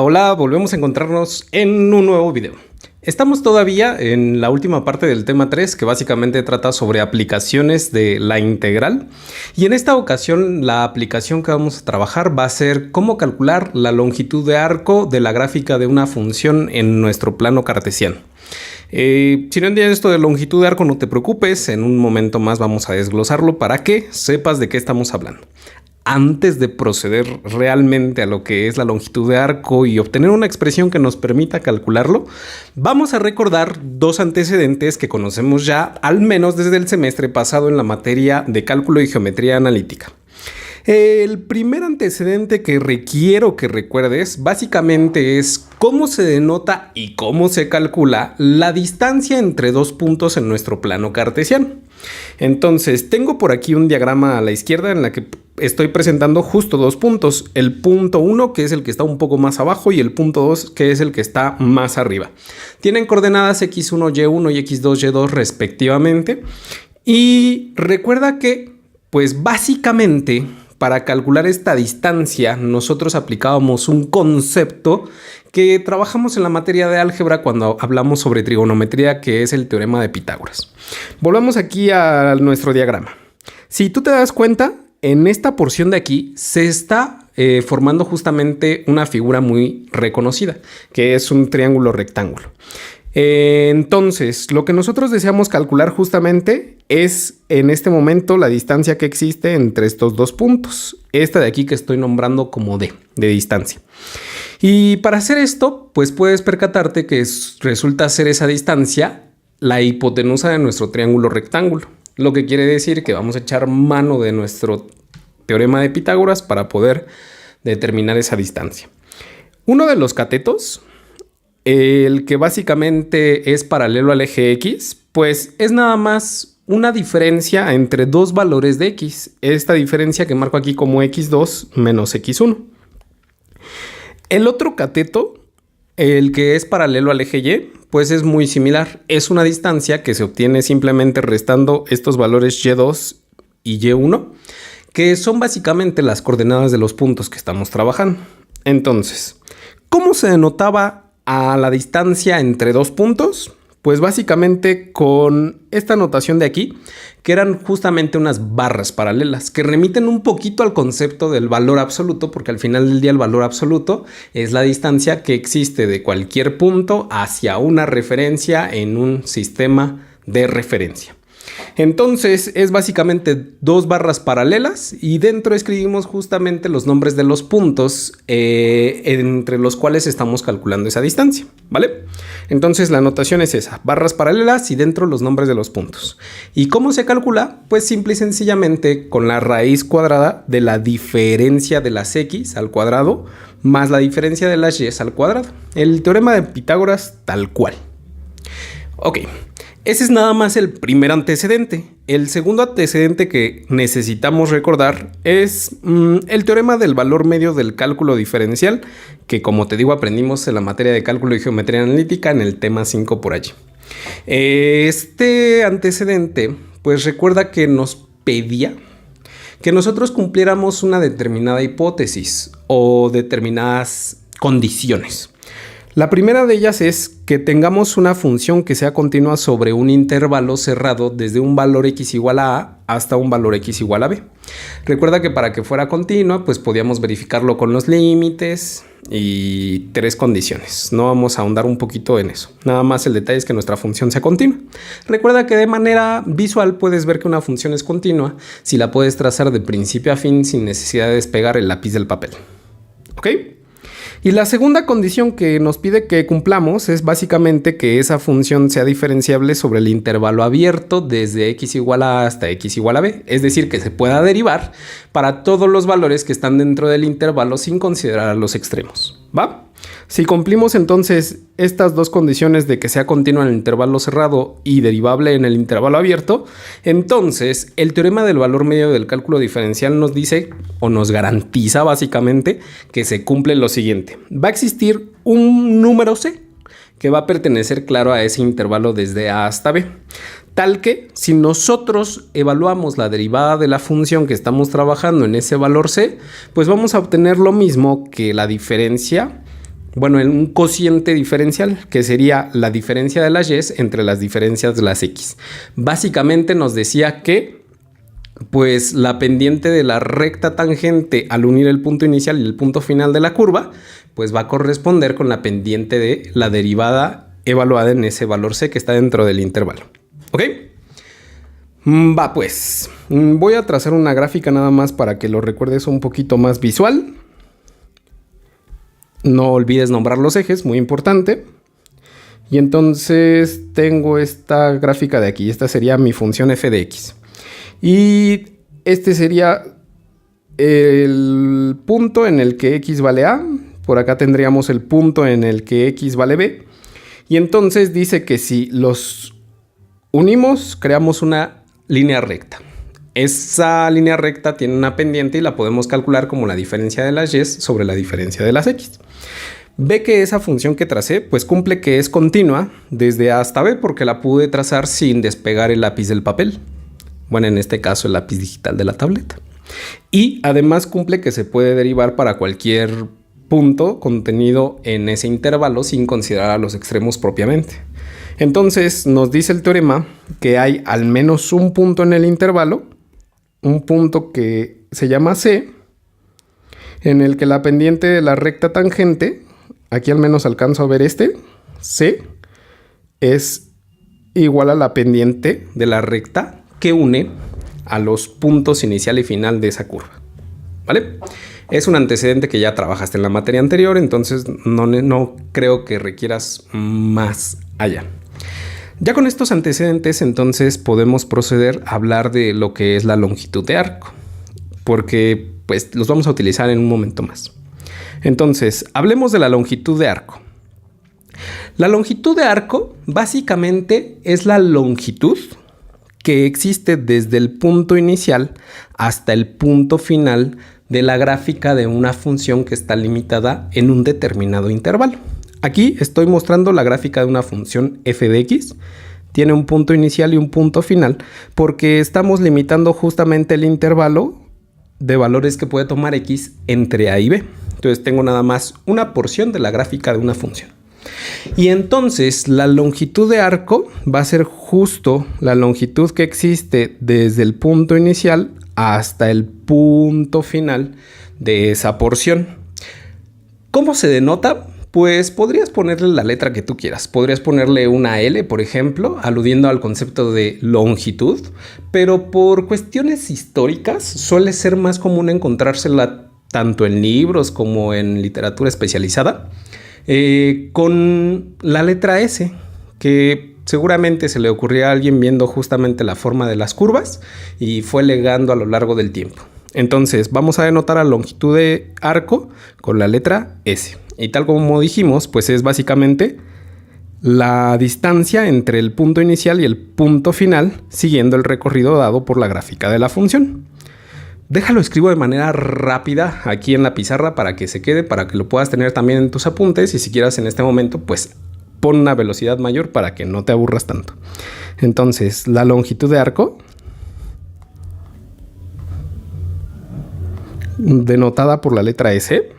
Hola, volvemos a encontrarnos en un nuevo video. Estamos todavía en la última parte del tema 3, que básicamente trata sobre aplicaciones de la integral. Y en esta ocasión la aplicación que vamos a trabajar va a ser cómo calcular la longitud de arco de la gráfica de una función en nuestro plano cartesiano. Si no entiendes esto de longitud de arco, no te preocupes, en un momento más vamos a desglosarlo para que sepas de qué estamos hablando. Antes de proceder realmente a lo que es la longitud de arco y obtener una expresión que nos permita calcularlo, vamos a recordar dos antecedentes que conocemos ya, al menos desde el semestre pasado en la materia de cálculo y geometría analítica. El primer antecedente que requiero que recuerdes básicamente es cómo se denota y cómo se calcula la distancia entre dos puntos en nuestro plano cartesiano. Entonces, tengo por aquí un diagrama a la izquierda en la que estoy presentando justo dos puntos. El punto 1, que es el que está un poco más abajo, y el punto 2, que es el que está más arriba. Tienen coordenadas x1, y1 y x2, y2 respectivamente. Y recuerda que, pues básicamente, para calcular esta distancia, nosotros aplicábamos un concepto que trabajamos en la materia de álgebra cuando hablamos sobre trigonometría, que es el teorema de Pitágoras. Volvamos aquí a nuestro diagrama. Si tú te das cuenta, en esta porción de aquí se está formando justamente una figura muy reconocida, que es un triángulo rectángulo. Entonces, lo que nosotros deseamos calcular justamente es en este momento la distancia que existe entre estos dos puntos. Esta de aquí que estoy nombrando como D, de distancia. Y para hacer esto, pues puedes percatarte que resulta ser esa distancia la hipotenusa de nuestro triángulo rectángulo. Lo que quiere decir que vamos a echar mano de nuestro teorema de Pitágoras para poder determinar esa distancia. Uno de los catetos, el que básicamente es paralelo al eje X, pues es nada más una diferencia entre dos valores de X. Esta diferencia que marco aquí como X2 menos X1. El otro cateto, el que es paralelo al eje Y, pues es muy similar. Es una distancia que se obtiene simplemente restando estos valores Y2 y Y1, que son básicamente las coordenadas de los puntos que estamos trabajando. Entonces, ¿cómo se denotaba a la distancia entre dos puntos? Pues básicamente con esta notación de aquí, que eran justamente unas barras paralelas que remiten un poquito al concepto del valor absoluto, porque al final del día el valor absoluto es la distancia que existe de cualquier punto hacia una referencia en un sistema de referencia. Entonces es básicamente dos barras paralelas y dentro escribimos justamente los nombres de los puntos entre los cuales estamos calculando esa distancia, ¿vale? Entonces la notación es esa, barras paralelas y dentro los nombres de los puntos. ¿Y cómo se calcula? Pues simple y sencillamente con la raíz cuadrada de la diferencia de las x al cuadrado más la diferencia de las y al cuadrado. El teorema de Pitágoras tal cual. Ok. Ese es nada más el primer antecedente. El segundo antecedente que necesitamos recordar es el teorema del valor medio del cálculo diferencial, que como te digo aprendimos en la materia de cálculo y geometría analítica en el tema 5 por allí. Este antecedente pues recuerda que nos pedía que nosotros cumpliéramos una determinada hipótesis o determinadas condiciones. La primera de ellas es que tengamos una función que sea continua sobre un intervalo cerrado desde un valor x igual a a hasta un valor x igual a b. Recuerda que para que fuera continua, pues podíamos verificarlo con los límites y tres condiciones. No vamos a ahondar un poquito en eso. Nada más el detalle es que nuestra función sea continua. Recuerda que de manera visual puedes ver que una función es continua si la puedes trazar de principio a fin sin necesidad de despegar el lápiz del papel. ¿Ok? Y la segunda condición que nos pide que cumplamos es básicamente que esa función sea diferenciable sobre el intervalo abierto desde x igual a hasta x igual a b. Es decir, que se pueda derivar para todos los valores que están dentro del intervalo sin considerar los extremos. ¿Va? Si cumplimos entonces estas dos condiciones de que sea continua en el intervalo cerrado y derivable en el intervalo abierto, entonces el teorema del valor medio del cálculo diferencial nos dice o nos garantiza básicamente que se cumple lo siguiente. Va a existir un número C que va a pertenecer claro a ese intervalo desde A hasta B. Tal que si nosotros evaluamos la derivada de la función que estamos trabajando en ese valor C, pues vamos a obtener lo mismo que la diferencia bueno, en un cociente diferencial, que sería la diferencia de las y entre las diferencias de las x. Básicamente nos decía que pues la pendiente de la recta tangente al unir el punto inicial y el punto final de la curva, pues va a corresponder con la pendiente de la derivada evaluada en ese valor c que está dentro del intervalo. ¿Ok? Va pues, voy a trazar una gráfica nada más para que lo recuerdes un poquito más visual. No olvides nombrar los ejes, muy importante. Y entonces tengo esta gráfica de aquí. Esta sería mi función f de x. Y este sería el punto en el que x vale a. Por acá tendríamos el punto en el que x vale b. Y entonces dice que si los unimos, creamos una línea recta. Esa línea recta tiene una pendiente y la podemos calcular como la diferencia de las y sobre la diferencia de las x. Ve que esa función que tracé pues cumple que es continua desde A hasta B porque la pude trazar sin despegar el lápiz del papel. Bueno, en este caso el lápiz digital de la tableta. Y además cumple que se puede derivar para cualquier punto contenido en ese intervalo sin considerar a los extremos propiamente. Entonces nos dice el teorema que hay al menos un punto en el intervalo, un punto que se llama C, en el que la pendiente de la recta tangente, aquí al menos alcanzo a ver este, C, es igual a la pendiente de la recta que une a los puntos inicial y final de esa curva. ¿Vale? Es un antecedente que ya trabajaste en la materia anterior, entonces no creo que requieras más allá. Ya con estos antecedentes, entonces podemos proceder a hablar de lo que es la longitud de arco, porque pues los vamos a utilizar en un momento más. Entonces, hablemos de la longitud de arco. La longitud de arco básicamente es la longitud que existe desde el punto inicial hasta el punto final de la gráfica de una función que está limitada en un determinado intervalo. Aquí estoy mostrando la gráfica de una función f de x. Tiene un punto inicial y un punto final porque estamos limitando justamente el intervalo de valores que puede tomar x entre a y b. Entonces tengo nada más una porción de la gráfica de una función. Y entonces la longitud de arco va a ser justo la longitud que existe desde el punto inicial hasta el punto final de esa porción. ¿Cómo se denota? Pues podrías ponerle la letra que tú quieras. Podrías ponerle una L, por ejemplo, aludiendo al concepto de longitud, pero por cuestiones históricas suele ser más común encontrársela tanto en libros como en literatura especializada, con la letra S, que seguramente se le ocurrió a alguien viendo justamente la forma de las curvas y fue legando a lo largo del tiempo. Entonces vamos a denotar la longitud de arco con la letra S. Y tal como dijimos, pues es básicamente la distancia entre el punto inicial y el punto final siguiendo el recorrido dado por la gráfica de la función. Déjalo escribo de manera rápida aquí en la pizarra para que se quede, para que lo puedas tener también en tus apuntes y si quieras en este momento, pues pon una velocidad mayor para que no te aburras tanto. Entonces, la longitud de arco, denotada por la letra S,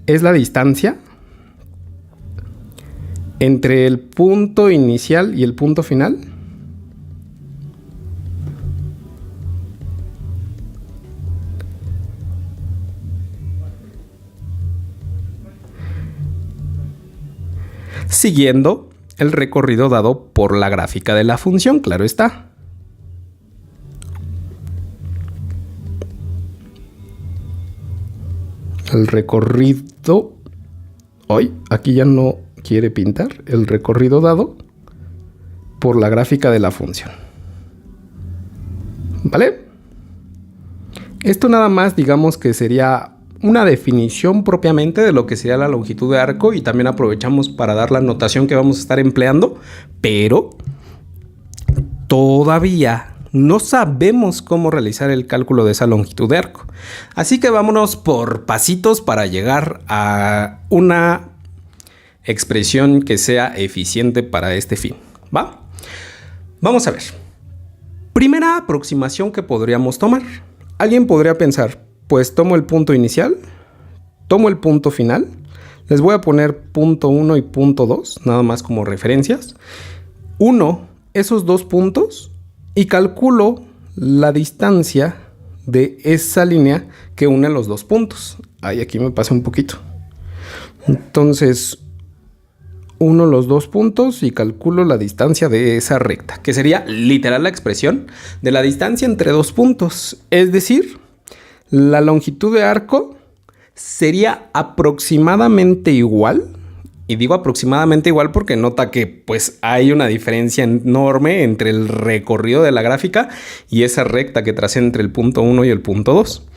es la distancia entre el punto inicial y el punto final siguiendo el recorrido dado por la gráfica de la función, claro está. El recorrido, hoy aquí ya no quiere pintar, el recorrido dado por la gráfica de la función. ¿Vale? Esto nada más digamos que sería una definición propiamente de lo que sería la longitud de arco y también aprovechamos para dar la notación que vamos a estar empleando, pero todavía no sabemos cómo realizar el cálculo de esa longitud de arco. Así que vámonos por pasitos para llegar a una expresión que sea eficiente para este fin. ¿Va? Vamos a ver. Primera aproximación que podríamos tomar. Alguien podría pensar, pues tomo el punto inicial, tomo el punto final, Les voy a poner punto 1 y punto 2, nada más como referencias. Uno esos dos puntos y calculo la distancia de esa línea que une los dos puntos. Ay, aquí me pasa un poquito. Entonces, uno los dos puntos y calculo la distancia de esa recta, que sería literal la expresión de la distancia entre dos puntos. Es decir, la longitud de arco sería aproximadamente igual. Y digo aproximadamente igual porque nota que pues hay una diferencia enorme entre el recorrido de la gráfica y esa recta que tracé entre el punto 1 y el punto 2.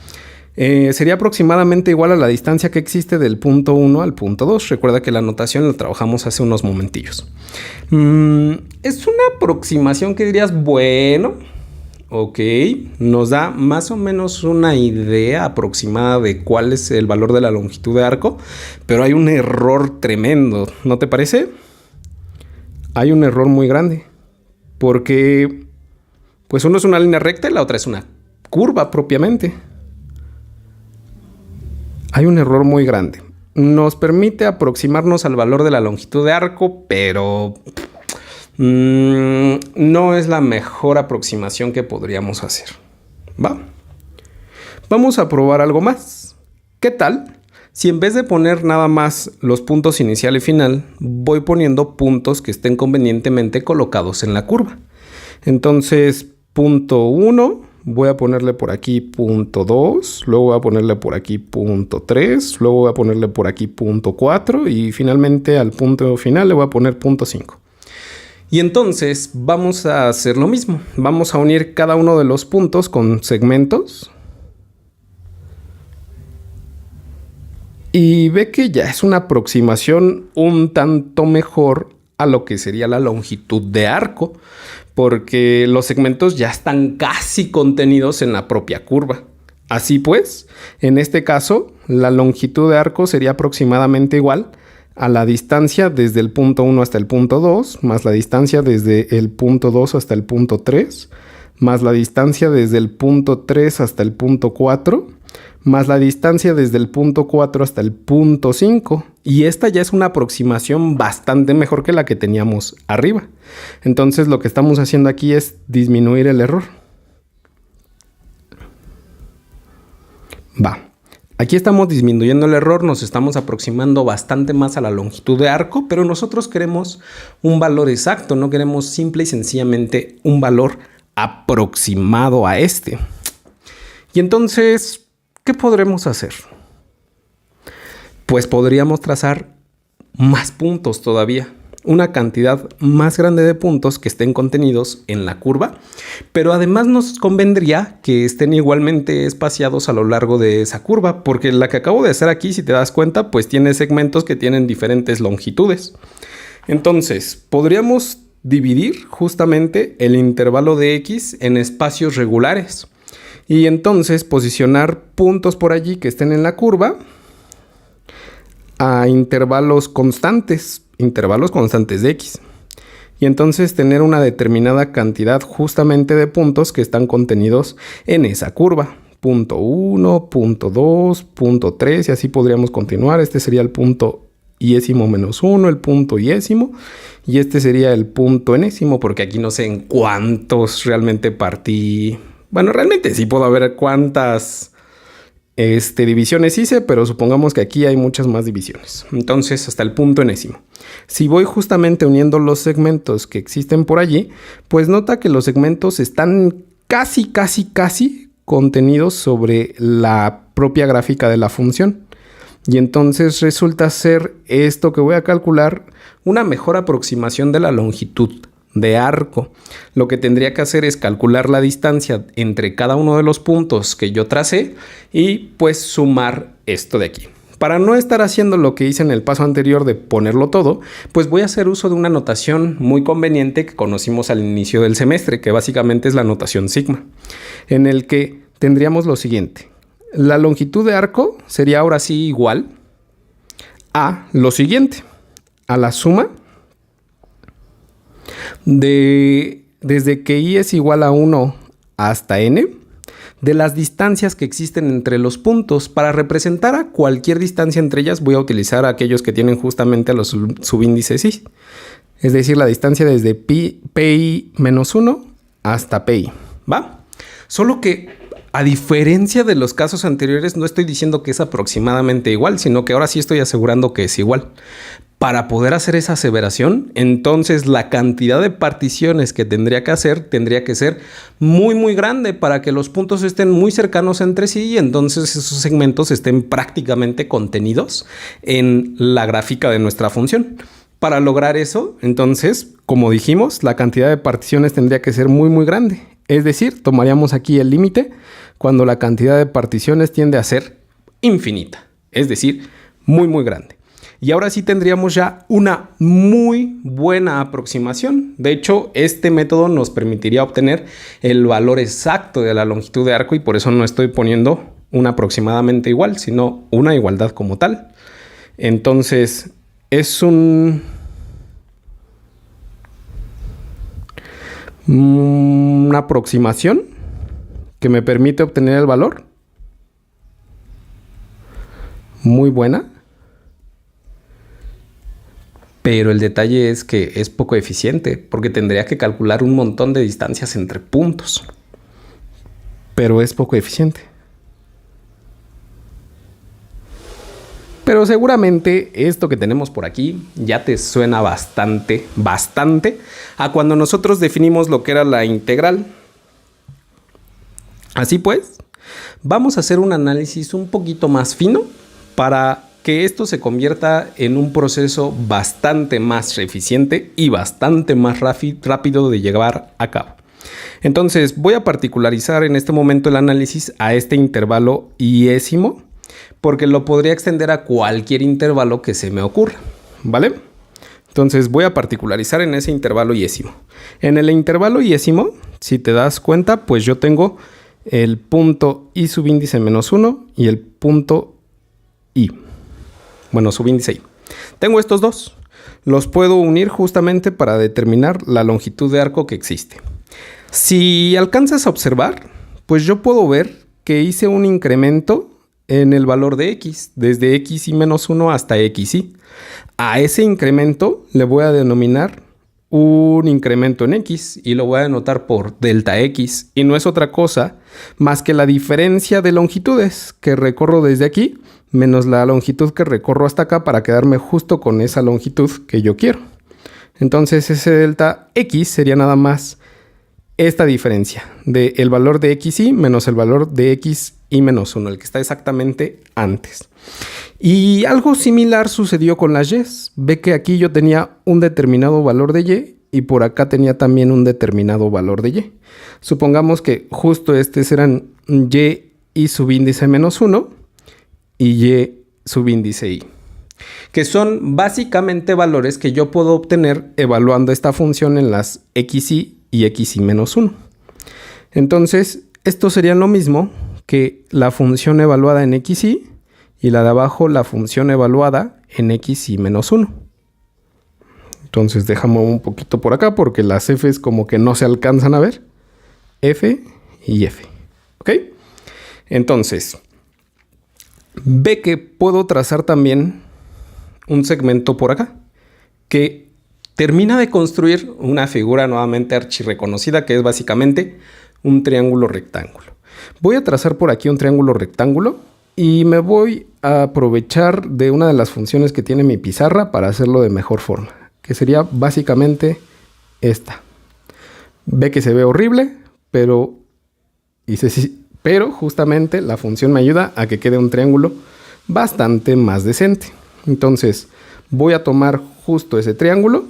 Sería aproximadamente igual a la distancia que existe del punto 1 al punto 2. Recuerda que la notación la trabajamos hace unos momentillos. Es una aproximación que dirías, bueno, ok, nos da más o menos una idea aproximada de cuál es el valor de la longitud de arco, pero hay un error tremendo, ¿no te parece? Hay un error muy grande, porque pues uno es una línea recta y la otra es una curva propiamente. Hay un error muy grande. Nos permite aproximarnos al valor de la longitud de arco, pero no es la mejor aproximación que podríamos hacer. ¿Va? Vamos a probar algo más. ¿Qué tal si en vez de poner nada más los puntos inicial y final, voy poniendo puntos que estén convenientemente colocados en la curva? Entonces, punto 1, voy a ponerle por aquí punto 2, luego voy a ponerle por aquí punto 3, luego voy a ponerle por aquí punto 4 y finalmente al punto final le voy a poner punto 5. Y entonces vamos a hacer lo mismo. Vamos a unir cada uno de los puntos con segmentos. Y ve que ya es una aproximación un tanto mejor a lo que sería la longitud de arco, porque los segmentos ya están casi contenidos en la propia curva. Así pues, en este caso, la longitud de arco sería aproximadamente igual a la distancia desde el punto 1 hasta el punto 2, más la distancia desde el punto 2 hasta el punto 3, más la distancia desde el punto 3 hasta el punto 4, más la distancia desde el punto 4 hasta el punto 5. Y esta ya es una aproximación bastante mejor que la que teníamos arriba. Entonces lo que estamos haciendo aquí es disminuir el error. Va. Aquí estamos disminuyendo el error, nos estamos aproximando bastante más a la longitud de arco, pero nosotros queremos un valor exacto, no queremos simple y sencillamente un valor aproximado a este. Y entonces, ¿qué podremos hacer? Pues podríamos trazar más puntos todavía, una cantidad más grande de puntos que estén contenidos en la curva, pero además nos convendría que estén igualmente espaciados a lo largo de esa curva, porque la que acabo de hacer aquí, si te das cuenta, pues tiene segmentos que tienen diferentes longitudes. Entonces, podríamos dividir justamente el intervalo de X en espacios regulares y entonces posicionar puntos por allí que estén en la curva a intervalos constantes de X. Y entonces tener una determinada cantidad justamente de puntos que están contenidos en esa curva. Punto 1, punto 2, punto 3 y así podríamos continuar. Este sería el punto iésimo menos 1, el punto iésimo. Y este sería el punto enésimo porque aquí no sé en cuántos realmente partí. Bueno, realmente sí puedo ver cuántas divisiones hice, pero supongamos que aquí hay muchas más divisiones. Entonces, hasta el punto enésimo. Si voy justamente uniendo los segmentos que existen por allí, pues nota que los segmentos están casi contenidos sobre la propia gráfica de la función. Y entonces resulta ser esto que voy a calcular una mejor aproximación de la longitud de arco. Lo que tendría que hacer es calcular la distancia entre cada uno de los puntos que yo tracé y pues sumar esto de aquí. Para no estar haciendo lo que hice en el paso anterior de ponerlo todo, pues voy a hacer uso de una notación muy conveniente que conocimos al inicio del semestre, que básicamente es la notación sigma, en el que tendríamos lo siguiente. La longitud de arco sería ahora sí igual a lo siguiente, a la suma desde que i es igual a 1 hasta n, de las distancias que existen entre los puntos. Para representar a cualquier distancia entre ellas voy a utilizar aquellos que tienen justamente a los subíndices i. Es decir, la distancia desde pi-1 hasta pi, ¿va? Solo que, a diferencia de los casos anteriores, no estoy diciendo que es aproximadamente igual, sino que ahora sí estoy asegurando que es igual. Para poder hacer esa aseveración, entonces la cantidad de particiones que tendría que ser muy muy grande para que los puntos estén muy cercanos entre sí y entonces esos segmentos estén prácticamente contenidos en la gráfica de nuestra función. Para lograr eso, entonces, como dijimos, la cantidad de particiones tendría que ser muy muy grande. Es decir, tomaríamos aquí el límite cuando la cantidad de particiones tiende a ser infinita, es decir, muy muy grande. Y ahora sí tendríamos ya una muy buena aproximación. De hecho, este método nos permitiría obtener el valor exacto de la longitud de arco y por eso no estoy poniendo un aproximadamente igual, sino una igualdad como tal. Entonces, es una aproximación que me permite obtener el valor. Muy buena. Pero el detalle es que es poco eficiente porque tendría que calcular un montón de distancias entre puntos. Pero es poco eficiente. Pero seguramente esto que tenemos por aquí ya te suena bastante a cuando nosotros definimos lo que era la integral. Así pues, vamos a hacer un análisis un poquito más fino para que esto se convierta en un proceso bastante más eficiente y bastante más rápido de llevar a cabo. Entonces, voy a particularizar en este momento el análisis a este intervalo iésimo, porque lo podría extender a cualquier intervalo que se me ocurra, ¿vale? Entonces, voy a particularizar en ese intervalo iésimo. En el intervalo iésimo, si te das cuenta, pues yo tengo el punto i subíndice menos 1 y el punto i. Bueno, subíndice i. Tengo estos dos. Los puedo unir justamente para determinar la longitud de arco que existe. Si alcanzas a observar, pues yo puedo ver que hice un incremento en el valor de x, desde xi menos 1 hasta xi. A ese incremento le voy a denominar un incremento en x y lo voy a denotar por delta x. Y no es otra cosa más que la diferencia de longitudes que recorro desde aquí menos la longitud que recorro hasta acá para quedarme justo con esa longitud que yo quiero. Entonces ese delta x sería nada más esta diferencia del valor de xi menos el valor de xi menos 1, el que está exactamente antes. Y algo similar sucedió con las y's. Ve que aquí yo tenía un determinado valor de y y por acá tenía también un determinado valor de y. Supongamos que justo estos eran y subíndice menos 1 y y subíndice i, que son básicamente valores que yo puedo obtener evaluando esta función en las xi y xi menos 1. Entonces, esto sería lo mismo que la función evaluada en xi y la de abajo la función evaluada en xi menos 1. Entonces, déjame un poquito por acá porque las f's como que no se alcanzan a ver. F y f. ¿Ok? Entonces, ve que puedo trazar también un segmento por acá que termina de construir una figura nuevamente archirreconocida que es básicamente un triángulo rectángulo. Voy a trazar por aquí un triángulo rectángulo y me voy a aprovechar de una de las funciones que tiene mi pizarra para hacerlo de mejor forma, que sería básicamente esta. Ve que se ve horrible, pero justamente la función me ayuda a que quede un triángulo bastante más decente. Entonces voy a tomar justo ese triángulo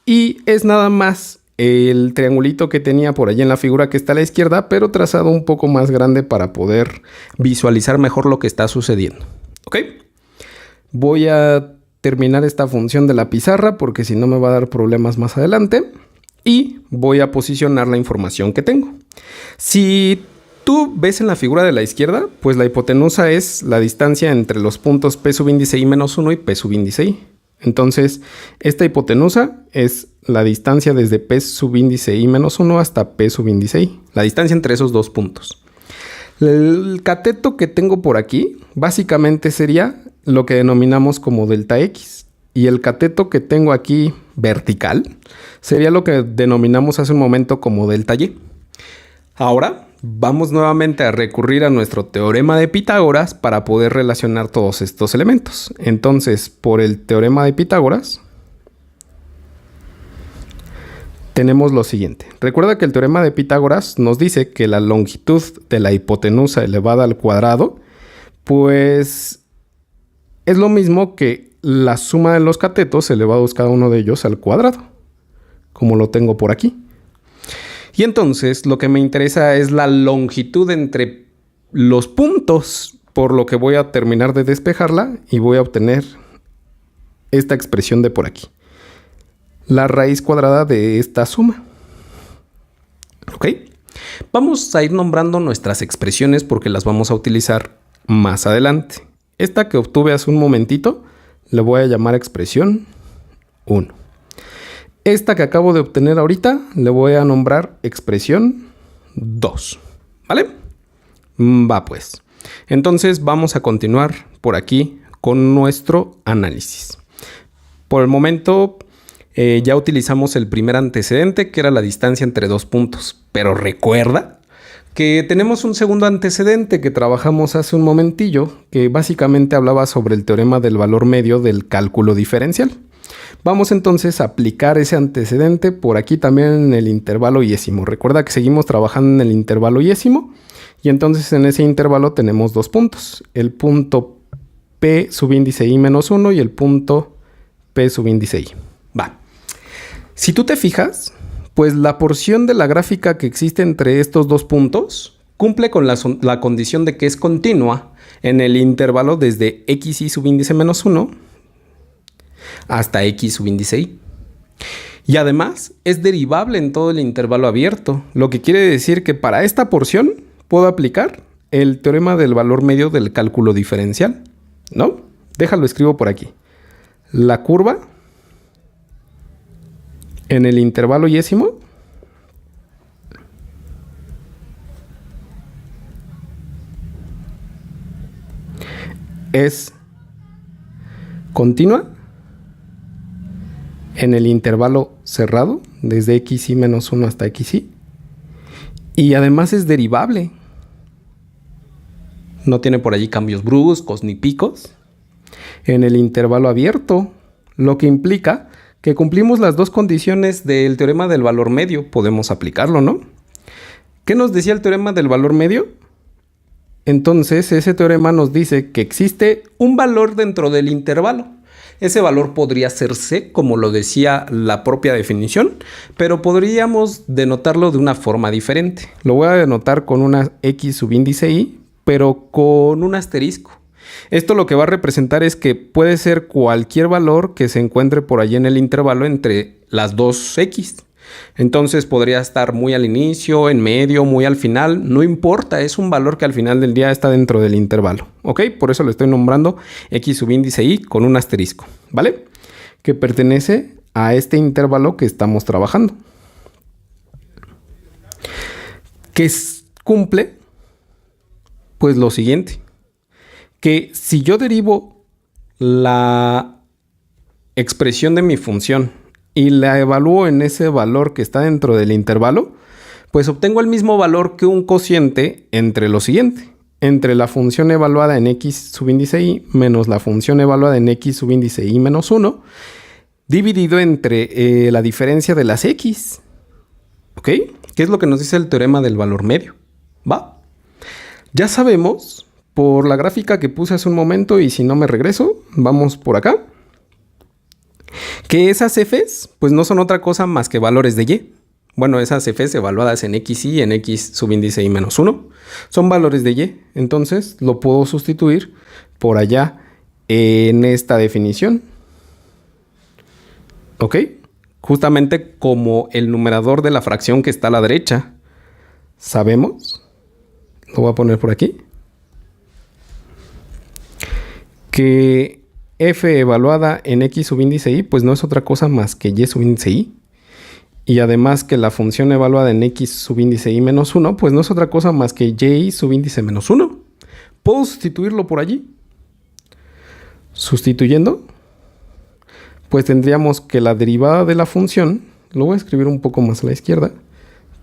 y es nada más el triangulito que tenía por allí en la figura que está a la izquierda, pero trazado un poco más grande para poder visualizar mejor lo que está sucediendo. ¿Ok? Voy a terminar esta función de la pizarra porque si no me va a dar problemas más adelante y voy a posicionar la información que tengo. Si tú ves en la figura de la izquierda, pues la hipotenusa es la distancia entre los puntos p subíndice i menos 1 y p subíndice i. Entonces, esta hipotenusa es la distancia desde p subíndice i menos 1 hasta p subíndice i, la distancia entre esos dos puntos. El cateto que tengo por aquí básicamente sería lo que denominamos como delta X. Y el cateto que tengo aquí vertical sería lo que denominamos hace un momento como delta Y. Ahora vamos nuevamente a recurrir a nuestro teorema de Pitágoras para poder relacionar todos estos elementos. Entonces, por el teorema de Pitágoras, tenemos lo siguiente. Recuerda que el teorema de Pitágoras nos dice que la longitud de la hipotenusa elevada al cuadrado, pues es lo mismo que la suma de los catetos elevados cada uno de ellos al cuadrado, como lo tengo por aquí. Y entonces lo que me interesa es la longitud entre los puntos, por lo que voy a terminar de despejarla y voy a obtener esta expresión de por aquí. La raíz cuadrada de esta suma. ¿Ok? Vamos a ir nombrando nuestras expresiones porque las vamos a utilizar más adelante. Esta que obtuve hace un momentito, le voy a llamar expresión 1. Esta que acabo de obtener ahorita, le voy a nombrar expresión 2. ¿Vale? Va pues. Entonces vamos a continuar por aquí con nuestro análisis. Por el momento ya utilizamos el primer antecedente, que era la distancia entre dos puntos. Pero recuerda que tenemos un segundo antecedente que trabajamos hace un momentillo, que básicamente hablaba sobre el teorema del valor medio del cálculo diferencial. Vamos entonces a aplicar ese antecedente por aquí también en el intervalo yésimo. Recuerda que seguimos trabajando en el intervalo yésimo y entonces en ese intervalo tenemos dos puntos. El punto P subíndice I menos 1 y el punto P subíndice I. Va. Si tú te fijas, pues la porción de la gráfica que existe entre estos dos puntos cumple con la condición de que es continua en el intervalo desde xy subíndice menos 1 hasta x subíndice y. Y además es derivable en todo el intervalo abierto, lo que quiere decir que para esta porción puedo aplicar el teorema del valor medio del cálculo diferencial, ¿no? Déjalo, escribo por aquí. La curva en el intervalo yésimo es continua en el intervalo cerrado, desde xy menos 1 hasta xy. Y además es derivable. No tiene por allí cambios bruscos ni picos. En el intervalo abierto, lo que implica que cumplimos las dos condiciones del teorema del valor medio. Podemos aplicarlo, ¿no? ¿Qué nos decía el teorema del valor medio? Entonces, ese teorema nos dice que existe un valor dentro del intervalo. Ese valor podría ser C, como lo decía la propia definición, pero podríamos denotarlo de una forma diferente. Lo voy a denotar con una X subíndice Y, pero con un asterisco. Esto lo que va a representar es que puede ser cualquier valor que se encuentre por allí en el intervalo entre las dos X. Entonces podría estar muy al inicio, en medio, muy al final, no importa, es un valor que al final del día está dentro del intervalo, ¿ok? Por eso lo estoy nombrando X subíndice Y con un asterisco, ¿vale? Que pertenece a este intervalo que estamos trabajando. Que cumple, pues lo siguiente, que si yo derivo la expresión de mi función y la evalúo en ese valor que está dentro del intervalo, pues obtengo el mismo valor que un cociente entre lo siguiente, entre la función evaluada en x subíndice y menos la función evaluada en x subíndice y menos 1, dividido entre la diferencia de las x. ¿Ok? ¿Qué es lo que nos dice el teorema del valor medio? ¿Va? Ya sabemos, por la gráfica que puse hace un momento, y si no me regreso, vamos por acá, que esas f's pues no son otra cosa más que valores de y. Bueno, esas f's evaluadas en x y en x subíndice y menos 1 son valores de y. Entonces lo puedo sustituir por allá en esta definición. ¿Ok? Justamente como el numerador de la fracción que está a la derecha. Sabemos, lo voy a poner por aquí, que f evaluada en x subíndice y pues no es otra cosa más que y subíndice y. y además que la función evaluada en x subíndice y menos 1, pues no es otra cosa más que y subíndice menos 1. ¿Puedo sustituirlo por allí? Sustituyendo, pues tendríamos que la derivada de la función, lo voy a escribir un poco más a la izquierda,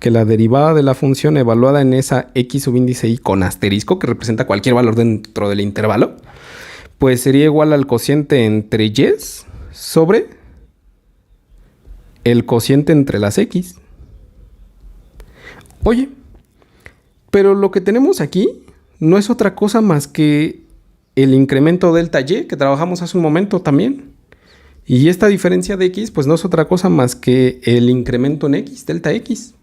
que la derivada de la función evaluada en esa x subíndice y con asterisco, que representa cualquier valor dentro del intervalo, pues sería igual al cociente entre y sobre el cociente entre las x. Oye, pero lo que tenemos aquí no es otra cosa más que el incremento delta y que trabajamos hace un momento también. Y esta diferencia de x pues no es otra cosa más que el incremento en x, delta x.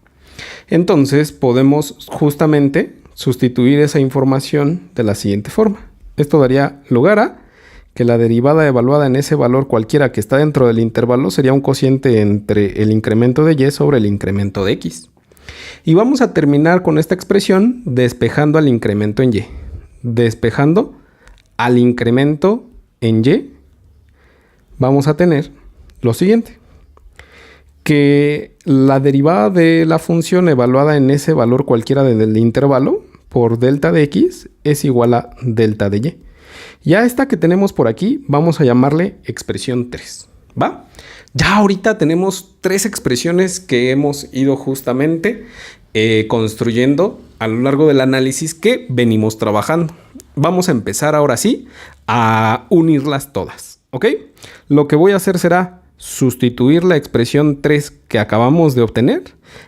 Entonces podemos justamente sustituir esa información de la siguiente forma. Esto daría lugar a que la derivada evaluada en ese valor cualquiera que está dentro del intervalo sería un cociente entre el incremento de y sobre el incremento de x. Y vamos a terminar con esta expresión despejando al incremento en y. Despejando al incremento en y, vamos a tener lo siguiente. Que la derivada de la función evaluada en ese valor cualquiera del intervalo por delta de x es igual a delta de y. Ya esta que tenemos por aquí vamos a llamarle expresión 3, ¿va? Ya ahorita tenemos 3 expresiones que hemos ido justamente construyendo a lo largo del análisis que venimos trabajando. Vamos a empezar ahora sí a unirlas todas, ¿ok? Lo que voy a hacer será sustituir la expresión 3 que acabamos de obtener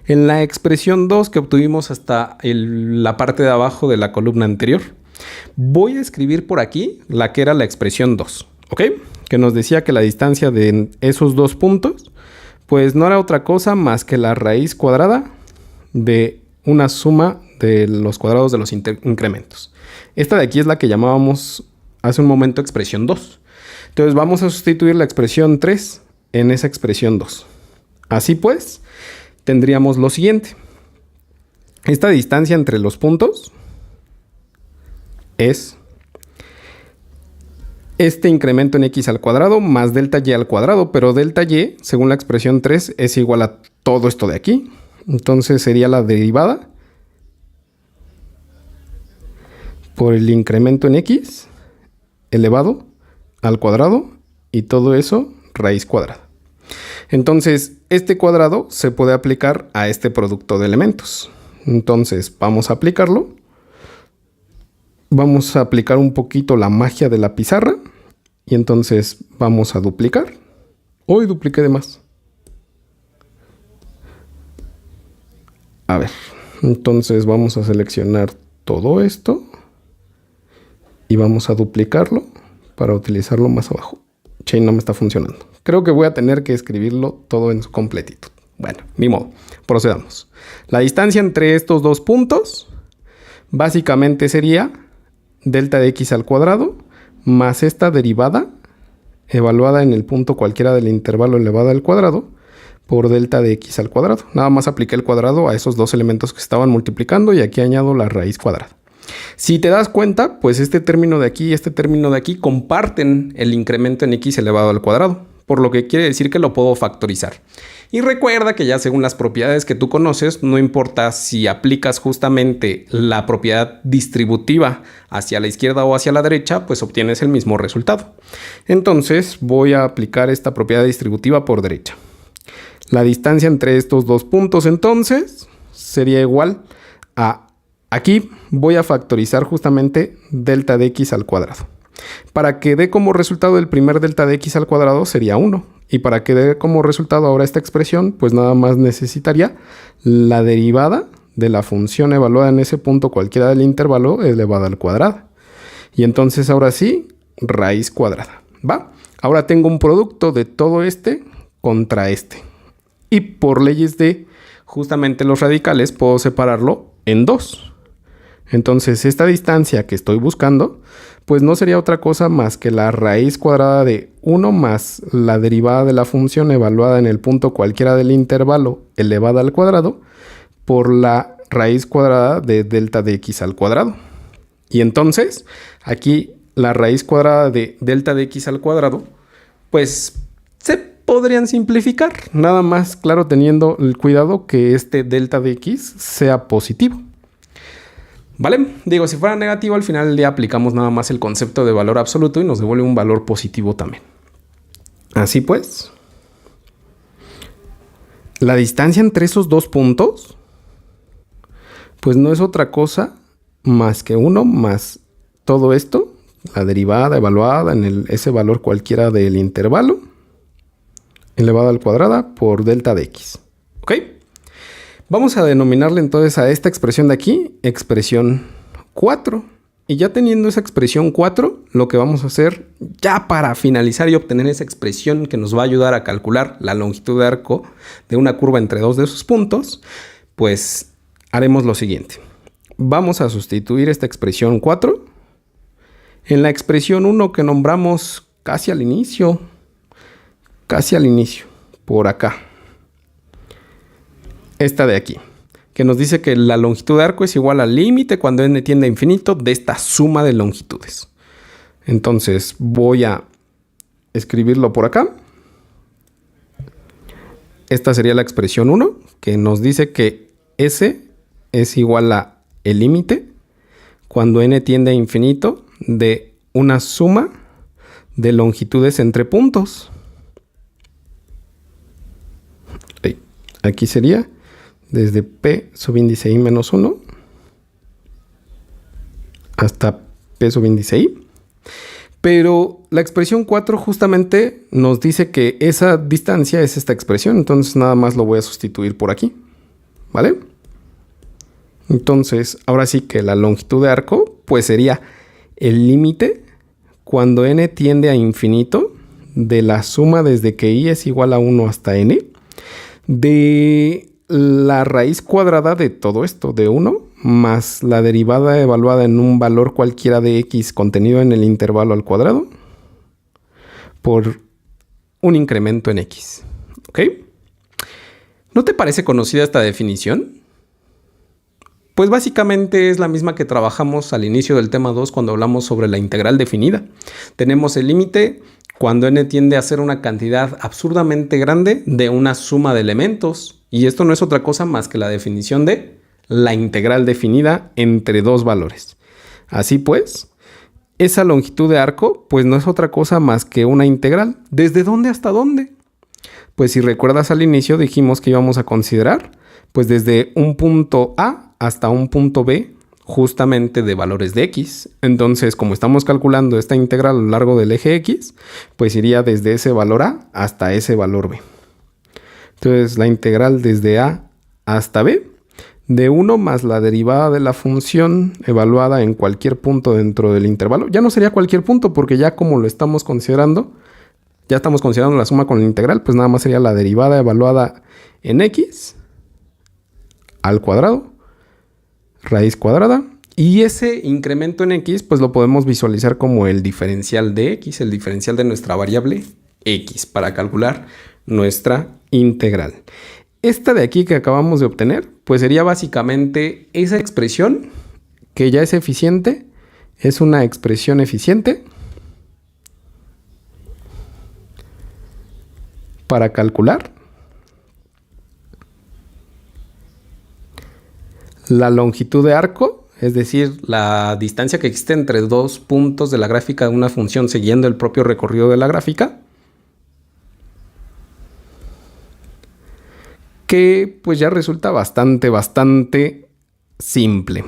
en la expresión 2 que obtuvimos hasta la parte de abajo de la columna anterior. Voy a escribir por aquí la que era la expresión 2, ¿ok? Que nos decía que la distancia de esos dos puntos pues no era otra cosa más que la raíz cuadrada de una suma de los cuadrados de los incrementos. Esta de aquí es la que llamábamos hace un momento expresión 2. Entonces vamos a sustituir la expresión 3 en esa expresión 2. Así pues, tendríamos lo siguiente. Esta distancia entre los puntos es este incremento en x al cuadrado más delta y al cuadrado, pero delta y, según la expresión 3, es igual a todo esto de aquí. Entonces sería la derivada por el incremento en x elevado al cuadrado y todo eso raíz cuadrada. Entonces este cuadrado se puede aplicar a este producto de elementos. Entonces vamos a aplicarlo. Vamos a aplicar un poquito la magia de la pizarra y entonces vamos a duplicar. Hoy dupliqué de más. A ver, entonces vamos a seleccionar todo esto y vamos a duplicarlo para utilizarlo más abajo. Chain no me está funcionando. Creo que voy a tener que escribirlo todo en su completitud. Bueno, ni modo. Procedamos. La distancia entre estos dos puntos básicamente sería delta de x al cuadrado más esta derivada evaluada en el punto cualquiera del intervalo elevado al cuadrado por delta de x al cuadrado. Nada más apliqué el cuadrado a esos dos elementos que estaban multiplicando y aquí añado la raíz cuadrada. Si te das cuenta, pues este término de aquí y este término de aquí comparten el incremento en x elevado al cuadrado, por lo que quiere decir que lo puedo factorizar. Y recuerda que ya según las propiedades que tú conoces, no importa si aplicas justamente la propiedad distributiva hacia la izquierda o hacia la derecha, pues obtienes el mismo resultado. Entonces voy a aplicar esta propiedad distributiva por derecha. La distancia entre estos dos puntos entonces sería igual a, aquí voy a factorizar justamente delta de x al cuadrado. Para que dé como resultado el primer delta de x al cuadrado sería 1. Y para que dé como resultado ahora esta expresión, pues nada más necesitaría la derivada de la función evaluada en ese punto cualquiera del intervalo elevada al cuadrado. Y entonces ahora sí, raíz cuadrada, ¿va? Ahora tengo un producto de todo este contra este. Y por leyes de justamente los radicales puedo separarlo en 2. Entonces esta distancia que estoy buscando pues no sería otra cosa más que la raíz cuadrada de 1 más la derivada de la función evaluada en el punto cualquiera del intervalo elevada al cuadrado por la raíz cuadrada de delta de x al cuadrado. Y entonces aquí la raíz cuadrada de delta de x al cuadrado pues se podrían simplificar, nada más, claro, teniendo el cuidado que este delta de x sea positivo. ¿Vale? Digo, si fuera negativo, al final del día aplicamos nada más el concepto de valor absoluto y nos devuelve un valor positivo también. Así pues, la distancia entre esos dos puntos, pues no es otra cosa más que 1 más todo esto, la derivada evaluada en ese valor cualquiera del intervalo, elevado al cuadrado por delta de x. ¿Ok? Vamos a denominarle entonces a esta expresión de aquí, expresión 4. Y ya teniendo esa expresión 4, lo que vamos a hacer ya para finalizar y obtener esa expresión que nos va a ayudar a calcular la longitud de arco de una curva entre dos de esos puntos, pues haremos lo siguiente. Vamos a sustituir esta expresión 4 en la expresión 1 que nombramos casi al inicio, por acá. Esta de aquí, que nos dice que la longitud de arco es igual al límite cuando n tiende a infinito de esta suma de longitudes. Entonces voy a escribirlo por acá. Esta sería la expresión 1, que nos dice que S es igual a el límite cuando n tiende a infinito de una suma de longitudes entre puntos. Aquí sería desde P subíndice I menos 1 hasta P subíndice I. Pero la expresión 4 justamente nos dice que esa distancia es esta expresión. Entonces nada más lo voy a sustituir por aquí. ¿Vale? Entonces ahora sí que la longitud de arco pues sería el límite cuando n tiende a infinito de la suma desde que I es igual a 1 hasta n de la raíz cuadrada de todo esto, de 1, más la derivada evaluada en un valor cualquiera de x contenido en el intervalo al cuadrado, por un incremento en x. ¿Ok? ¿No te parece conocida esta definición? Pues básicamente es la misma que trabajamos al inicio del tema 2 cuando hablamos sobre la integral definida. Tenemos el límite cuando n tiende a ser una cantidad absurdamente grande de una suma de elementos. Y esto no es otra cosa más que la definición de la integral definida entre dos valores. Así pues, esa longitud de arco pues no es otra cosa más que una integral. ¿Desde dónde hasta dónde? Pues si recuerdas al inicio dijimos que íbamos a considerar pues desde un punto A hasta un punto B justamente de valores de x. Entonces, como estamos calculando esta integral a lo largo del eje x, pues iría desde ese valor A hasta ese valor B. Entonces, la integral desde A hasta B de 1 más la derivada de la función evaluada en cualquier punto dentro del intervalo. Ya no sería cualquier punto porque ya como lo estamos considerando, ya estamos considerando la suma con la integral, pues nada más sería la derivada evaluada en x al cuadrado, raíz cuadrada, y ese incremento en x pues lo podemos visualizar como el diferencial de x, el diferencial de nuestra variable x para calcular nuestra integral. Esta de aquí que acabamos de obtener pues sería básicamente esa expresión que ya es eficiente, es una expresión eficiente para calcular la longitud de arco, es decir, la distancia que existe entre dos puntos de la gráfica de una función siguiendo el propio recorrido de la gráfica, que pues ya resulta bastante simple.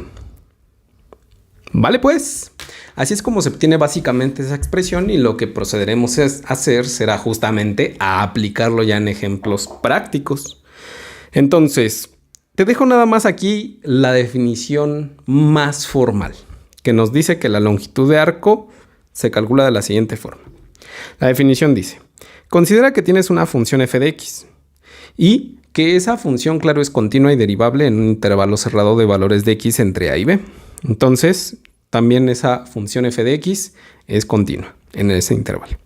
Vale, pues, así es como se obtiene básicamente esa expresión y lo que procederemos a hacer será justamente a aplicarlo ya en ejemplos prácticos. Entonces, te dejo nada más aquí la definición más formal, que nos dice que la longitud de arco se calcula de la siguiente forma. La definición dice, considera que tienes una función f de x y que esa función, claro, es continua y derivable en un intervalo cerrado de valores de x entre a y b. Entonces, también esa función f de x es continua en ese intervalo.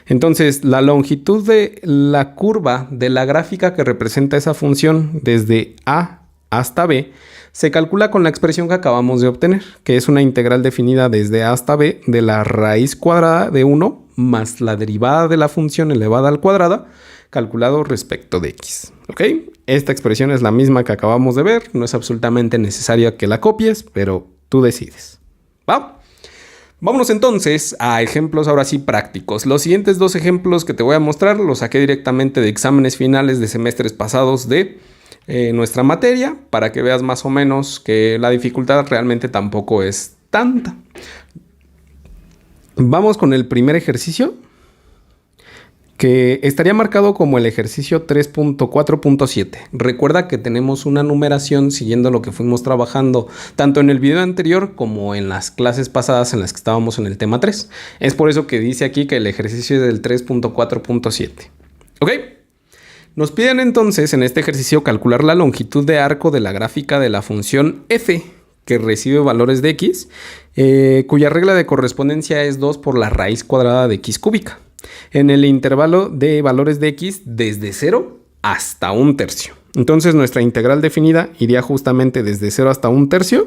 Entonces, la longitud de la curva de la gráfica que representa esa función desde A hasta B se calcula con la expresión que acabamos de obtener, que es una integral definida desde A hasta B de la raíz cuadrada de 1 más la derivada de la función elevada al cuadrado calculado respecto de x. ¿Ok? Esta expresión es la misma que acabamos de ver. No es absolutamente necesario que la copies, pero tú decides. ¿Va? Vámonos entonces a ejemplos ahora sí prácticos. Los siguientes dos ejemplos que te voy a mostrar los saqué directamente de exámenes finales de semestres pasados de nuestra materia, para que veas más o menos que la dificultad realmente tampoco es tanta. Vamos con el primer ejercicio, que estaría marcado como el ejercicio 3.4.7. Recuerda que tenemos una numeración siguiendo lo que fuimos trabajando tanto en el video anterior como en las clases pasadas en las que estábamos en el tema 3. Es por eso que dice aquí que el ejercicio es del 3.4.7. ¿Ok? Nos piden entonces en este ejercicio calcular la longitud de arco de la gráfica de la función f, que recibe valores de x, cuya regla de correspondencia es 2 por la raíz cuadrada de x cúbica, en el intervalo de valores de x desde 0 hasta 1/3. Entonces nuestra integral definida iría justamente desde 0 hasta 1/3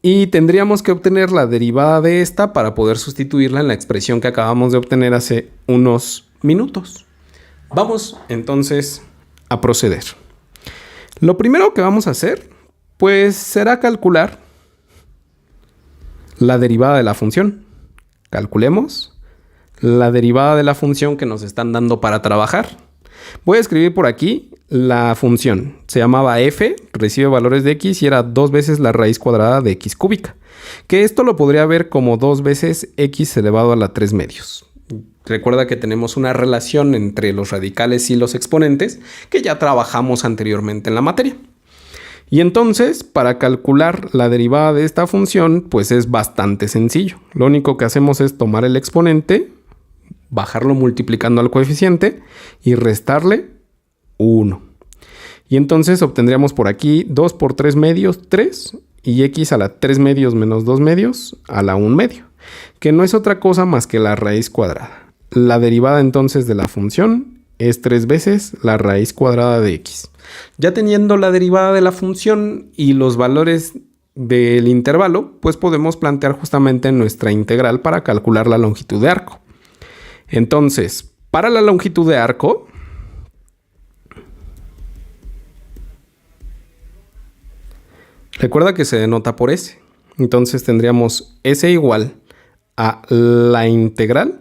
y tendríamos que obtener la derivada de esta para poder sustituirla en la expresión que acabamos de obtener hace unos minutos. Vamos entonces a proceder. Lo primero que vamos a hacer pues será calcular la derivada de la función. Calculemos la derivada de la función que nos están dando para trabajar. Voy a escribir por aquí la función. Se llamaba f, recibe valores de x y era 2 veces la raíz cuadrada de x cúbica. Que esto lo podría ver como 2 veces x elevado a la 3 medios. Recuerda que tenemos una relación entre los radicales y los exponentes que ya trabajamos anteriormente en la materia. Y entonces, para calcular la derivada de esta función, pues es bastante sencillo. Lo único que hacemos es tomar el exponente, bajarlo multiplicando al coeficiente y restarle 1. Y entonces obtendríamos por aquí 2 por 3 medios, 3, y x a la 3 medios menos 2 medios a la 1 medio, que no es otra cosa más que la raíz cuadrada. La derivada entonces de la función es 3 veces la raíz cuadrada de x. Ya teniendo la derivada de la función y los valores del intervalo, pues podemos plantear justamente nuestra integral para calcular la longitud de arco. Entonces, para la longitud de arco, recuerda que se denota por s. Entonces tendríamos s igual a la integral.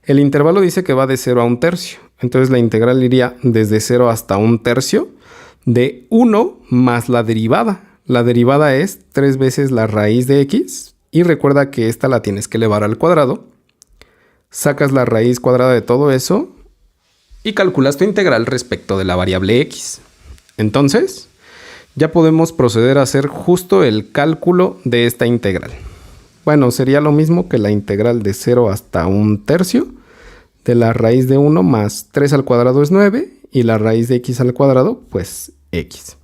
El intervalo dice que va de 0 a 1/3. Entonces la integral iría desde 0 hasta 1/3 de 1 más la derivada. La derivada es 3 veces la raíz de x. Y recuerda que esta la tienes que elevar al cuadrado. Sacas la raíz cuadrada de todo eso y calculas tu integral respecto de la variable x. Entonces, ya podemos proceder a hacer justo el cálculo de esta integral. Bueno, sería lo mismo que la integral de 0 hasta 1/3 de la raíz de 1 más 3 al cuadrado es 9 y la raíz de x al cuadrado pues x,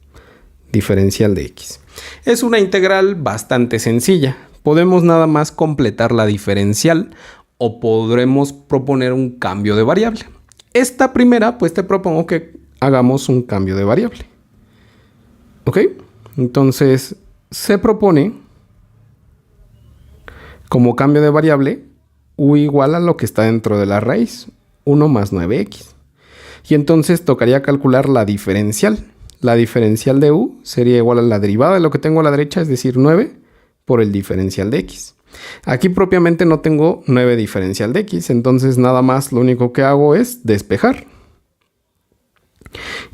diferencial de x. Es una integral bastante sencilla. Podemos nada más completar la diferencial o podremos proponer un cambio de variable. Esta primera pues te propongo que hagamos un cambio de variable. ¿Ok? Entonces se propone como cambio de variable u igual a lo que está dentro de la raíz, 1 más 9x. Y entonces tocaría calcular la diferencial. La diferencial de u sería igual a la derivada de lo que tengo a la derecha, es decir, 9 por el diferencial de x. Aquí propiamente no tengo 9 diferencial de x, entonces nada más lo único que hago es despejar.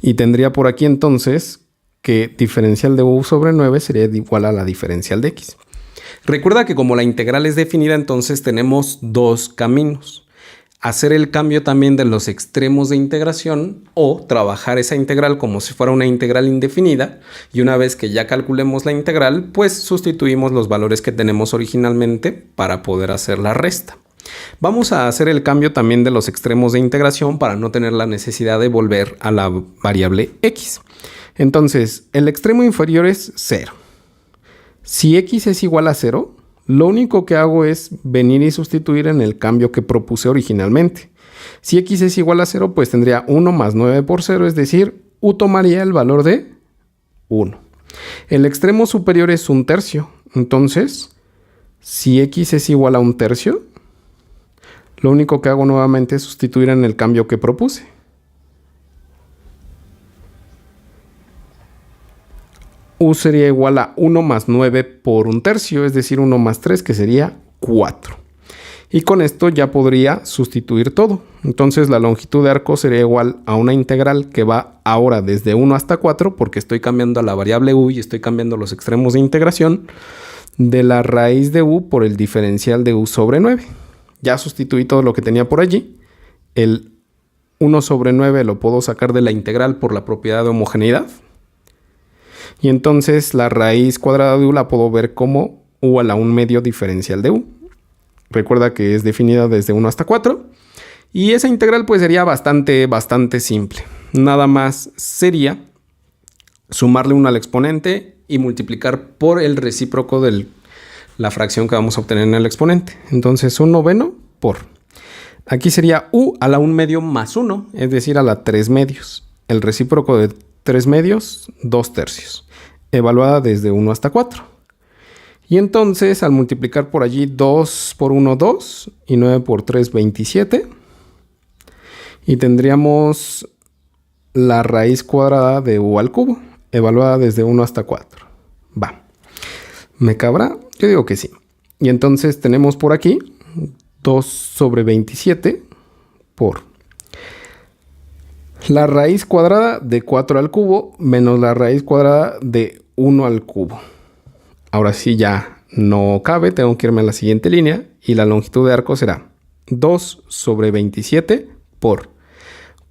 Y tendría por aquí entonces que diferencial de u sobre 9 sería igual a la diferencial de x. Recuerda que como la integral es definida, entonces tenemos dos caminos. Hacer el cambio también de los extremos de integración o trabajar esa integral como si fuera una integral indefinida y una vez que ya calculemos la integral, pues sustituimos los valores que tenemos originalmente para poder hacer la resta. Vamos a hacer el cambio también de los extremos de integración para no tener la necesidad de volver a la variable x. Entonces, el extremo inferior es 0. Si x es igual a 0, lo único que hago es venir y sustituir en el cambio que propuse originalmente. Si x es igual a 0, pues tendría 1 más 9 por 0, es decir, u tomaría el valor de 1. El extremo superior es 1/3. Entonces, si x es igual a 1/3, Lo único que hago nuevamente es sustituir en el cambio que propuse. U sería igual a 1 más 9 por 1/3, es decir, 1 más 3, que sería 4. Y con esto ya podría sustituir todo. Entonces la longitud de arco sería igual a una integral que va ahora desde 1 hasta 4, porque estoy cambiando a la variable u y estoy cambiando los extremos de integración, de la raíz de u por el diferencial de u sobre 9. Ya sustituí todo lo que tenía por allí. El 1 sobre 9 lo puedo sacar de la integral por la propiedad de homogeneidad. Y entonces la raíz cuadrada de u la puedo ver como u a la 1/2 diferencial de u. Recuerda que es definida desde 1 hasta 4. Y esa integral pues sería bastante simple. Nada más sería sumarle 1 al exponente y multiplicar por el recíproco de la fracción que vamos a obtener en el exponente. Entonces 1/9 por... Aquí sería u a la 1/2 más 1, es decir, a la 3/2. El recíproco de 3/2, 2/3. Evaluada desde 1 hasta 4. Y entonces al multiplicar por allí 2 por 1, 2 y 9 por 3, 27. Y tendríamos la raíz cuadrada de u al cubo, evaluada desde 1 hasta 4. Va. ¿Me cabrá? Yo digo que sí. Y entonces tenemos por aquí 2 sobre 27 por la raíz cuadrada de 4 al cubo menos la raíz cuadrada de 1 al cubo. Ahora sí ya no cabe, tengo que irme a la siguiente línea y la longitud de arco será 2 sobre 27 por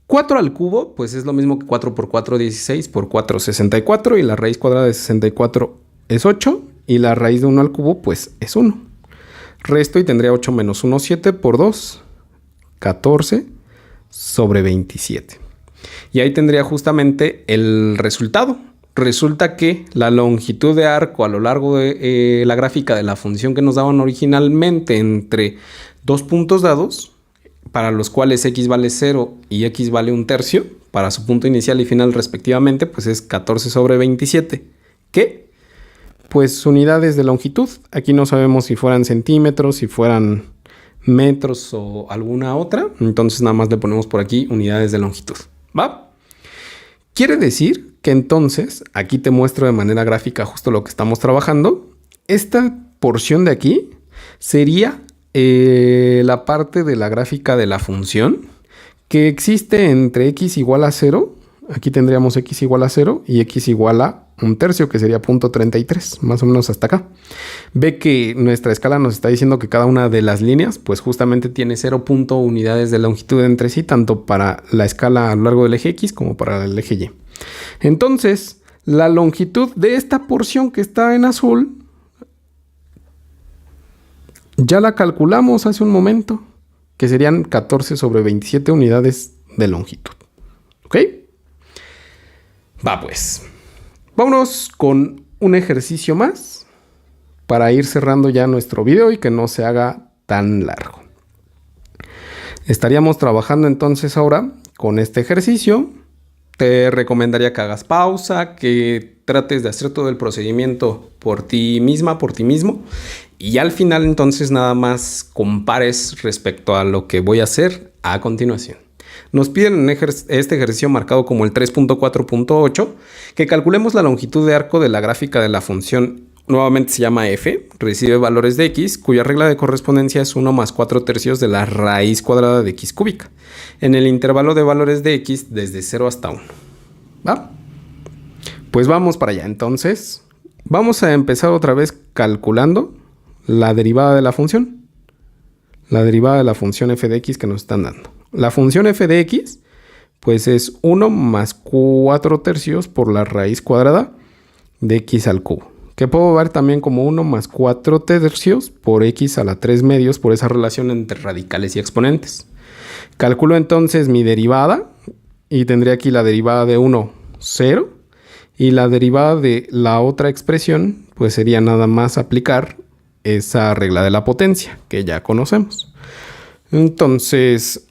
4 al cubo, pues es lo mismo que 4 por 4, 16, por 4, 64, y la raíz cuadrada de 64 es 8, y la raíz de 1 al cubo pues es 1. Resto y tendría 8 menos 1, 7 por 2, 14 sobre 27. Y ahí tendría justamente el resultado. Resulta que la longitud de arco a lo largo de la gráfica de la función que nos daban originalmente entre dos puntos dados, para los cuales x vale 0 y x vale 1/3, para su punto inicial y final respectivamente, pues es 14 sobre 27. ¿Qué? Pues unidades de longitud. Aquí no sabemos si fueran centímetros, si fueran metros o alguna otra. Entonces nada más le ponemos por aquí unidades de longitud. ¿Va? Quiere decir que entonces, aquí te muestro de manera gráfica justo lo que estamos trabajando. Esta porción de aquí sería la parte de la gráfica de la función que existe entre x igual a 0. Aquí tendríamos x igual a 0 y x igual a 1/3, que sería 0.33, más o menos hasta acá. Ve que nuestra escala nos está diciendo que cada una de las líneas pues justamente tiene 0 unidades de longitud entre sí, tanto para la escala a lo largo del eje x como para el eje y. Entonces, la longitud de esta porción que está en azul ya la calculamos hace un momento, que serían 14 sobre 27 unidades de longitud. ¿Ok? Va pues. Vámonos con un ejercicio más para ir cerrando ya nuestro video y que no se haga tan largo. Estaríamos trabajando entonces ahora con este ejercicio. Te recomendaría que hagas pausa, que trates de hacer todo el procedimiento por ti misma, por ti mismo. Y al final entonces nada más compares respecto a lo que voy a hacer a continuación. Nos piden en este ejercicio marcado como el 3.4.8 que calculemos la longitud de arco de la gráfica de la función, nuevamente se llama f, recibe valores de x, cuya regla de correspondencia es 1 más 4/3 de la raíz cuadrada de x cúbica, en el intervalo de valores de x desde 0 hasta 1. ¿Va? Pues vamos para allá. Entonces, vamos a empezar otra vez calculando la derivada de la función. La derivada de la función f de x que nos están dando. La función f de x, pues es 1 más 4/3 por la raíz cuadrada de x al cubo. Que puedo ver también como 1 más 4/3 por x a la 3/2 por esa relación entre radicales y exponentes. Calculo entonces mi derivada y tendría aquí la derivada de 1, 0. Y la derivada de la otra expresión, pues sería nada más aplicar esa regla de la potencia que ya conocemos. Entonces,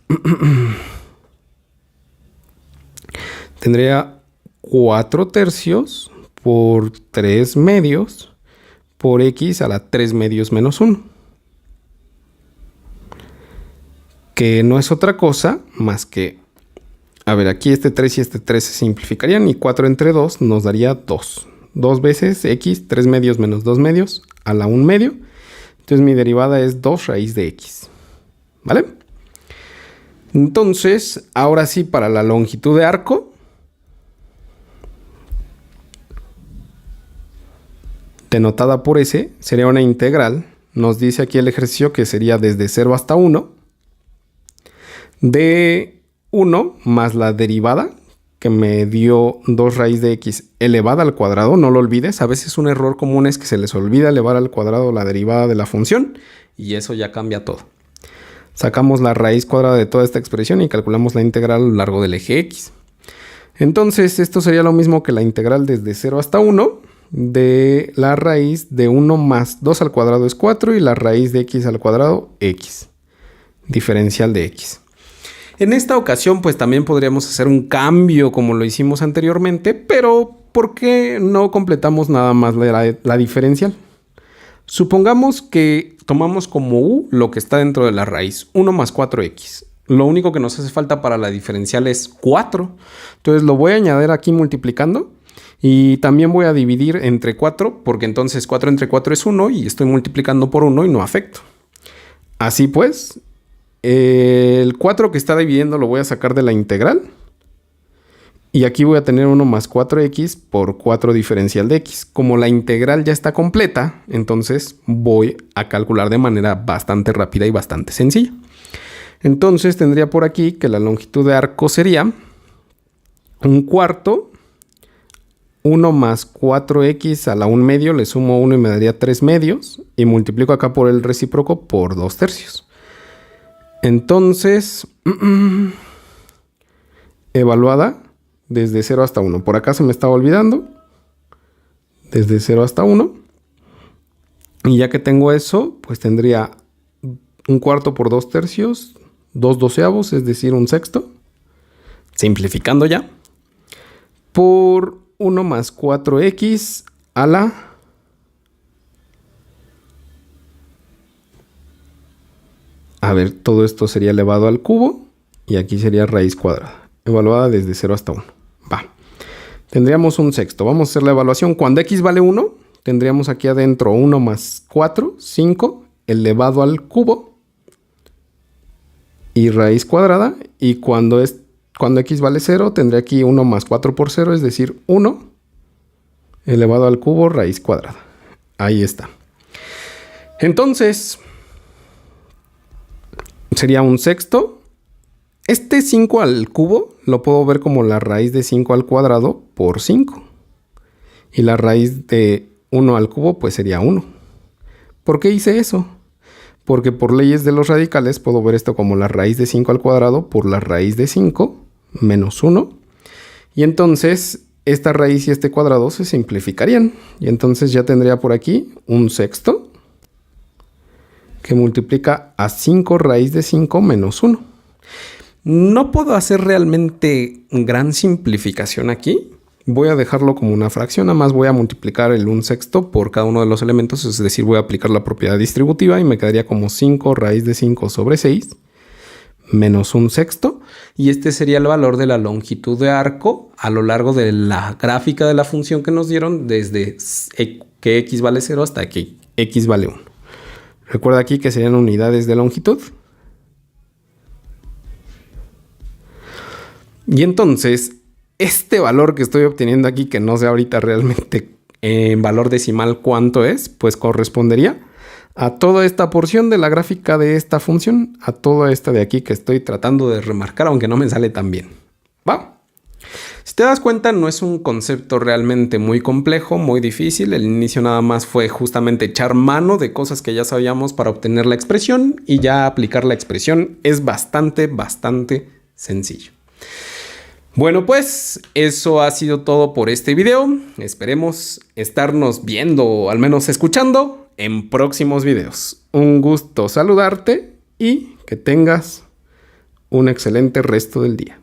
tendría 4/3 por 3/2 por x a la 3/2 menos 1. que no es otra cosa más que, a ver, aquí este 3 y este 3 se simplificarían y 4 entre 2 nos daría 2. 2 veces x, 3 medios menos 2 medios a la 1 medio. Entonces mi derivada es 2 raíz de x. ¿Vale? Entonces, ahora sí, para la longitud de arco, denotada por S, sería una integral. Nos dice aquí el ejercicio que sería desde 0 hasta 1 de 1 más la derivada que me dio 2 raíz de x elevada al cuadrado. No lo olvides, a veces un error común es que se les olvida elevar al cuadrado la derivada de la función y eso ya cambia todo. Sacamos la raíz cuadrada de toda esta expresión y calculamos la integral a lo largo del eje x. Entonces esto sería lo mismo que la integral desde 0 hasta 1 de la raíz de 1 más 2 al cuadrado es 4 y la raíz de x al cuadrado x. Diferencial de x. En esta ocasión pues también podríamos hacer un cambio como lo hicimos anteriormente, pero ¿por qué no completamos nada más la diferencial? Supongamos que tomamos como u lo que está dentro de la raíz, 1 más 4x. Lo único que nos hace falta para la diferencial es 4. Entonces lo voy a añadir aquí multiplicando y también voy a dividir entre 4 porque entonces 4 entre 4 es 1 y estoy multiplicando por 1 y no afecto. Así pues, el 4 que está dividiendo lo voy a sacar de la integral. Y aquí voy a tener 1 más 4x por 4 diferencial de x. Como la integral ya está completa, entonces voy a calcular de manera bastante rápida y bastante sencilla. Entonces tendría por aquí que la longitud de arco sería 1/4. 1 más 4x a la 1 medio, le sumo 1 y me daría 3 medios. Y multiplico acá por el recíproco por 2 tercios. Entonces, evaluada desde 0 hasta 1. Por acá se me estaba olvidando. Desde 0 hasta 1. Y ya que tengo eso, pues tendría 1/4 por 2 tercios, 2 doceavos, es decir, 1/6. Simplificando ya. Por 1 más 4x a la... A ver, todo esto sería elevado al cubo. Y aquí sería raíz cuadrada. Evaluada desde 0 hasta 1. Va. Tendríamos 1/6. Vamos a hacer la evaluación. Cuando x vale 1, tendríamos aquí adentro 1 más 4, 5, elevado al cubo. Y raíz cuadrada. Y cuando x vale 0, tendré aquí 1 más 4 por 0, es decir, 1, elevado al cubo, raíz cuadrada. Ahí está. Entonces, sería 1/6. Este 5 al cubo lo puedo ver como la raíz de 5 al cuadrado por 5. Y la raíz de 1 al cubo pues sería 1. ¿Por qué hice eso? Porque por leyes de los radicales puedo ver esto como la raíz de 5 al cuadrado por la raíz de 5 menos 1. Y entonces esta raíz y este cuadrado se simplificarían. Y entonces ya tendría por aquí 1/6 que multiplica a 5 raíz de 5 menos 1. No puedo hacer realmente gran simplificación aquí. Voy a dejarlo como una fracción. Nada más voy a multiplicar el 1/6 por cada uno de los elementos. Es decir, voy a aplicar la propiedad distributiva y me quedaría como 5 raíz de 5 sobre 6 menos 1/6. Y este sería el valor de la longitud de arco a lo largo de la gráfica de la función que nos dieron desde que x vale 0 hasta que x vale 1. Recuerda aquí que serían unidades de longitud. Y entonces, este valor que estoy obteniendo aquí, que no sé ahorita realmente en valor decimal cuánto es, pues correspondería a toda esta porción de la gráfica de esta función, a toda esta de aquí que estoy tratando de remarcar, aunque no me sale tan bien. ¿Va? Si te das cuenta, no es un concepto realmente muy complejo, muy difícil. El inicio nada más fue justamente echar mano de cosas que ya sabíamos para obtener la expresión y ya aplicar la expresión es bastante sencillo. Bueno, pues eso ha sido todo por este video. Esperemos estarnos viendo o al menos escuchando en próximos videos. Un gusto saludarte y que tengas un excelente resto del día.